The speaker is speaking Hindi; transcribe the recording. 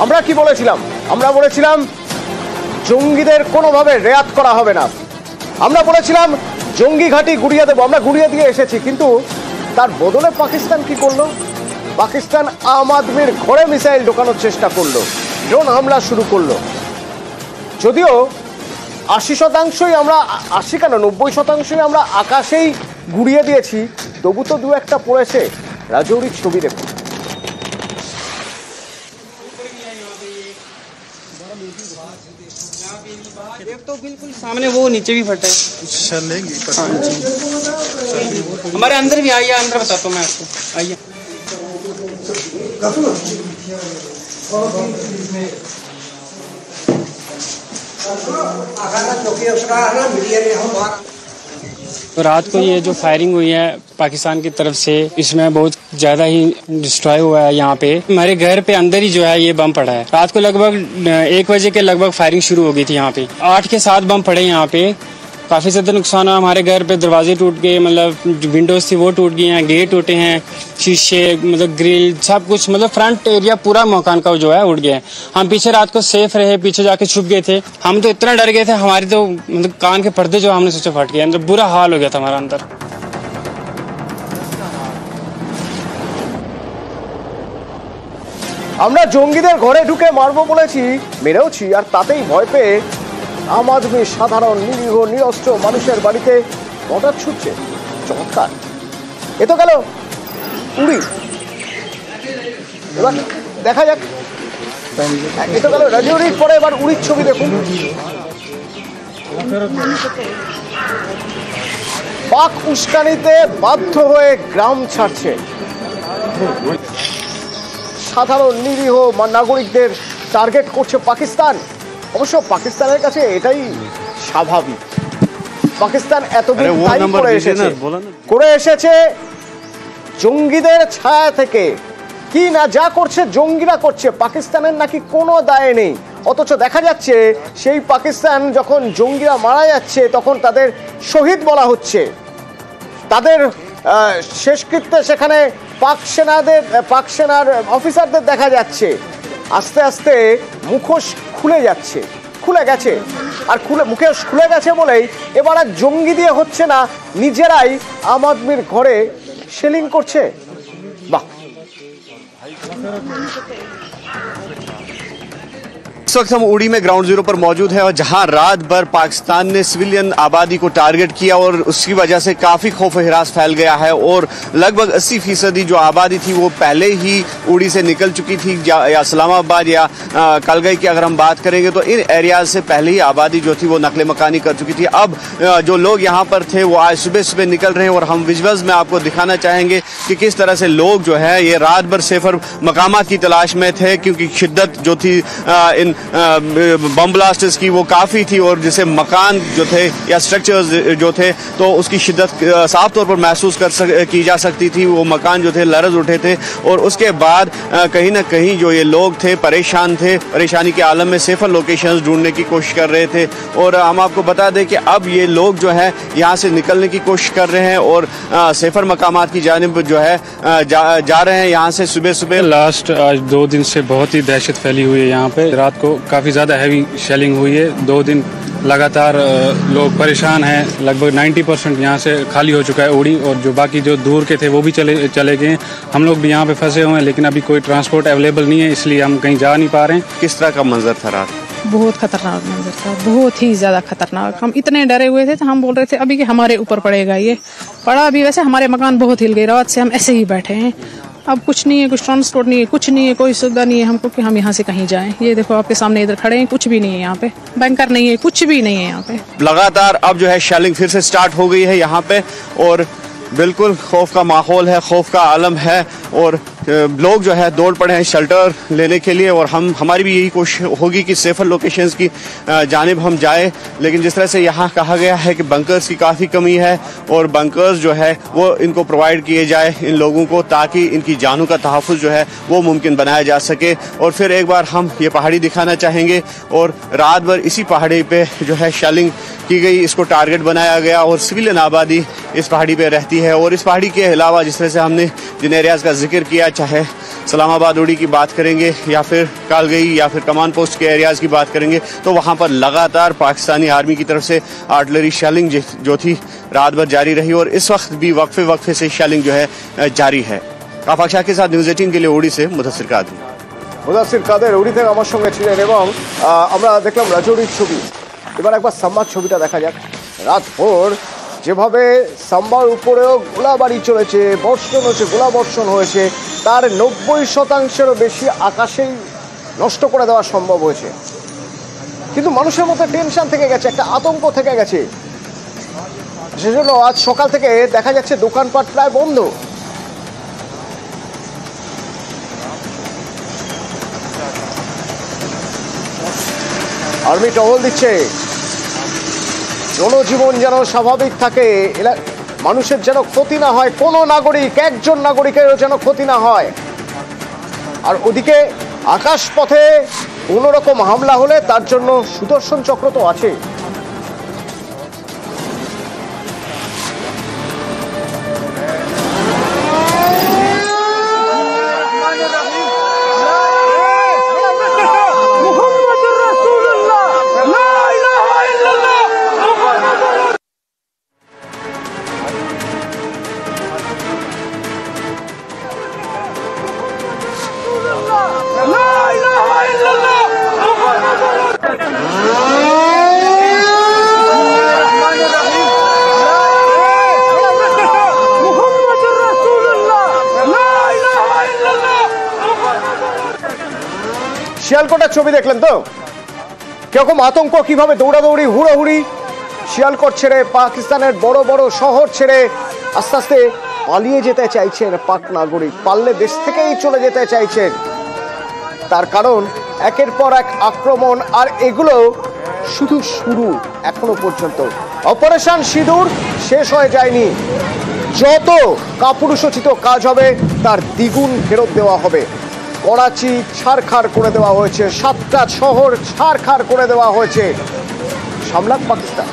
আমরা কি বলেছিলাম? আমরা বলেছিলাম জঙ্গিদের কোনোভাবে রেয়াত করা হবে না। আমরা বলেছিলাম জঙ্গি ঘাঁটি গুড়িয়ে দেবো, আমরা গুড়িয়ে দিয়ে এসেছি। কিন্তু তার বদলে পাকিস্তান কি করলো? পাকিস্তান আম আদমির ঘরে মিসাইল ঢোকানোর চেষ্টা করলো, ড্রোন হামলা শুরু করলো। যদিও 80% আমরা 80 কেন 90% আমরা আকাশেই গুড়িয়ে দিয়েছি, তবু তো দু একটা পড়েছে। রাজৌরির ছবি দেখুন। तो बिल्कुल सामने वो नीचे भी फटा है। हमारे अंदर भी आइए, अंदर बताता हूँ मैं आपको, आइए। तो रात को ये जो फायरिंग हुई है पाकिस्तान की तरफ से, इसमें बहुत ज्यादा ही डिस्ट्रॉय हुआ है। यहाँ पे हमारे घर पे अंदर ही जो है ये बम पड़ा है। रात को लगभग 1 बजे के लगभग फायरिंग शुरू हो गई थी। यहाँ पे 8 के 7 बम पड़े। यहाँ पे काफी ज्यादा नुकसान हुआ। हमारे घर पे दरवाजे टूट गए, मतलब जो विंडोज थी वो टूट गई हैं, गेट टूटे हैं, शीशे, मतलब ग्रिल, सब कुछ, मतलब फ्रंट एरिया पूरा मकान का जो है उड़ गया है। हम पीछे रात को सेफ रहे, पीछे जाके छुप गए थे। हम तो इतना डर गए थे, हमारे तो मतलब कान के पर्दे जो हमने सोचा फट गए, अंदर बुरा हाल हो गया था हमारा अंदर। আমরা জঙ্গিদের ঘরে ঢুকে মারবো বলেছি, মেরেওছি, আর তাতেই ভয় পেয়ে আম আদমি সাধারণ নিরীহ নিরস্ত্র মানুষের বাড়িতে মর্টার ছুটছে। চমৎকার। এ তো গেল উড়ি। এবার দেখা যাক, এ তো গেল রাজৌরির পরে এবার উড়ির ছবি দেখুন। পাক উস্কানিতে বাধ্য হয়ে গ্রাম ছাড়ছে। সাধারণ নিরীহ নাগরিকদের টার্গেট করছে পাকিস্তান। অবশ্য পাকিস্তানের কাছে এটাই স্বাভাবিক। পাকিস্তান এতদিন তাই করে এসেছে জঙ্গিদের ছায়া থেকে। কি না যা করছে জঙ্গিরা করছে, পাকিস্তানের নাকি কোনো দায় নেই। অথচ দেখা যাচ্ছে সেই পাকিস্তান যখন জঙ্গিরা মারা যাচ্ছে তখন তাদের শহীদ বলা হচ্ছে। তাদের শেষকৃত্যে সেখানে পাক সেনার অফিসারদের দেখা যাচ্ছে। আস্তে আস্তে মুখোশ খুলে যাচ্ছে, খুলে গেছে। আর মুখোশ খুলে গেছে বলেই এবার আর জঙ্গি দিয়ে হচ্ছে না, নিজেরাই আম আদমির ঘরে শেলিং করছে। বাহ। इस वक्त हम उड़ी में ग्राउंड जीरो पर मौजूद है और जहां रात भर पाकिस्तान ने सिविलियन आबादी को टारगेट किया और उसकी वजह से काफी खौफ हिरास फैल गया है और लगभग 80% जो आबादी थी वो पहले ही उड़ी से निकल चुकी थी। या इस्लामाबाद या कलगई की अगर हम बात करेंगे तो इन एरियाज से पहले ही आबादी जो थी वो नकले मकानी कर चुकी थी। अब जो लोग यहाँ पर थे वो आज सुबह सुबह निकल रहे हैं और हम विजुअल्स में आपको दिखाना चाहेंगे कि किस तरह से लोग जो है ये रात भर सेफर मकामात की तलाश में थे, क्योंकि शिद्दत जो थी इन बम ब्लास्टर्स की वो काफ़ी थी और जैसे मकान जो थे या स्ट्रक्चर्स जो थे तो उसकी शिद्दत साफ तौर पर महसूस की जा सकती थी। वो मकान जो थे लरज़ उठे थे और उसके बाद कहीं ना कहीं जो ये लोग थे परेशान थे, परेशानी के आलम में सेफर लोकेशंस ढूंढने की कोशिश कर रहे थे। और हम आपको बता दें कि अब ये लोग जो है यहाँ से निकलने की कोशिश कर रहे हैं और सेफर मकामात की जानिब जो है जा रहे हैं यहाँ से सुबह सुबह। लास्ट आज 2 दिन से बहुत ही दहशत फैली हुई है यहाँ पे। रात को काफ़ी ज़्यादा हैवी शेलिंग हुई है। 2 दिन लगातार लोग परेशान हैं। लगभग 90% यहाँ से खाली हो चुका है उड़ी, और जो बाकी जो दूर के थे वो भी चले गए। हम लोग भी यहाँ पे फंसे हुए हैं, लेकिन अभी कोई ट्रांसपोर्ट अवेलेबल नहीं है, इसलिए हम कहीं जा नहीं पा रहे हैं। किस तरह का मंजर था रात? बहुत खतरनाक मंजर था, बहुत ही ज्यादा खतरनाक। हम इतने डरे हुए थे तो हम बोल रहे थे अभी कि हमारे ऊपर पड़ेगा। ये पड़ा भी, वैसे हमारे मकान बहुत हिल गए। रात से हम ऐसे ही बैठे हैं। अब कुछ नहीं है, कुछ ट्रांसपोर्ट नहीं है, कुछ नहीं है, कोई सुविधा नहीं है हमको कि हम यहाँ से कहीं जाएं। ये देखो आपके सामने इधर खड़े हैं, कुछ भी नहीं है यहाँ पे, बैंकर नहीं है, कुछ भी नहीं है यहाँ पे। लगातार अब जो है शेलिंग फिर से स्टार्ट हो गई है यहाँ पे और बिल्कुल खौफ का माहौल है, खौफ का आलम है और लोग जो है दौड़ पड़े हैं शेल्टर लेने के लिए। और हमारी भी यही कोशिश होगी कि सेफर लोकेशंस की जानिब हम जाए, लेकिन जिस तरह से यहाँ कहा गया है कि बंकर्स की काफ़ी कमी है और बंकर्स जो है वो इनको प्रोवाइड किए जाए इन लोगों को, ताकि इनकी जानों का तहफ़्फ़ुज़ जो है वो मुमकिन बनाया जा सके। और फिर एक बार हम ये पहाड़ी दिखाना चाहेंगे और रात भर इसी पहाड़ी पे जो है शेलिंग की गई, इसको टारगेट बनाया गया और सिविलियन आबादी इस पहाड़ी पे रहती है। और इस पहाड़ी के अलावा जिस तरह से हमने जिन एरियाज़ का जिक्र किया, चाहे इस्लामाबाद उड़ी की बात करेंगे या फिर कालगई या फिर कमान पोस्ट के एरियाज़ की बात करेंगे तो वहाँ पर लगातार पाकिस्तानी आर्मी की तरफ से आर्टिलरी शेलिंग जो थी रात भर जारी रही और इस वक्त भी वक्फे से शेलिंग जो है जारी है। आफाक शाह के साथ न्यूज़ 18 के लिए उड़ी से मुदस्सिर কাদের উড়ি থেকে আমার সঙ্গে ছিলেন এবং আমরা দেখলাম রাজৌরির ছবি। এবার একবার সাম্বার ছবিটা দেখা যাক। রাত ভোর যেভাবে সাম্বার উপরেও গোলাবাড়ি চলেছে, বর্ষণ হয়েছে, গোলাবর্ষণ হয়েছে, তার 90%-এরও বেশি আকাশেই নষ্ট করে দেওয়া সম্ভব হয়েছে। কিন্তু মানুষের মধ্যে টেনশন থেকে গেছে, একটা আতঙ্ক থেকে গেছে। সেজন্য আজ সকাল থেকে দেখা যাচ্ছে দোকানপাট প্রায় বন্ধ। আর্মি টহল দিচ্ছে, জনজীবন যেন স্বাভাবিক থাকে, মানুষের যেন ক্ষতি না হয়, কোনো নাগরিক, একজন নাগরিকেরও যেন ক্ষতি না হয়। আর ওদিকে আকাশ পথে কোনো রকম হামলা হলে তার জন্য সুদর্শন চক্র তো আছে। শিয়ালকোটের ছবি দেখলেন তো, কিরকম আতঙ্ক, কিভাবে দৌড়াদৌড়ি, হুড়োহুড়ি। শিয়ালকোট ছেড়ে, পাকিস্তানের বড় বড় শহর ছেড়ে আস্তে আস্তে পালিয়ে যেতে চাইছেন পাক নাগরিক, পারলে দেশ থেকেই চলে যেতে চাইছেন। তার কারণ একের পর এক আক্রমণ, আর এগুলো শুধু শুরু এখনো পর্যন্ত। অপারেশন সিঁদুর শেষ হয়ে যায়নি, যত কাপুরুষোচিত কাজ হবে তার দ্বিগুণ ফেরত দেওয়া হবে। করাচি ছাড়খাড় করে দেওয়া হয়েছে, 7টা শহর ছাড়খাড় করে দেওয়া হয়েছে। সামলাক পাকিস্তান।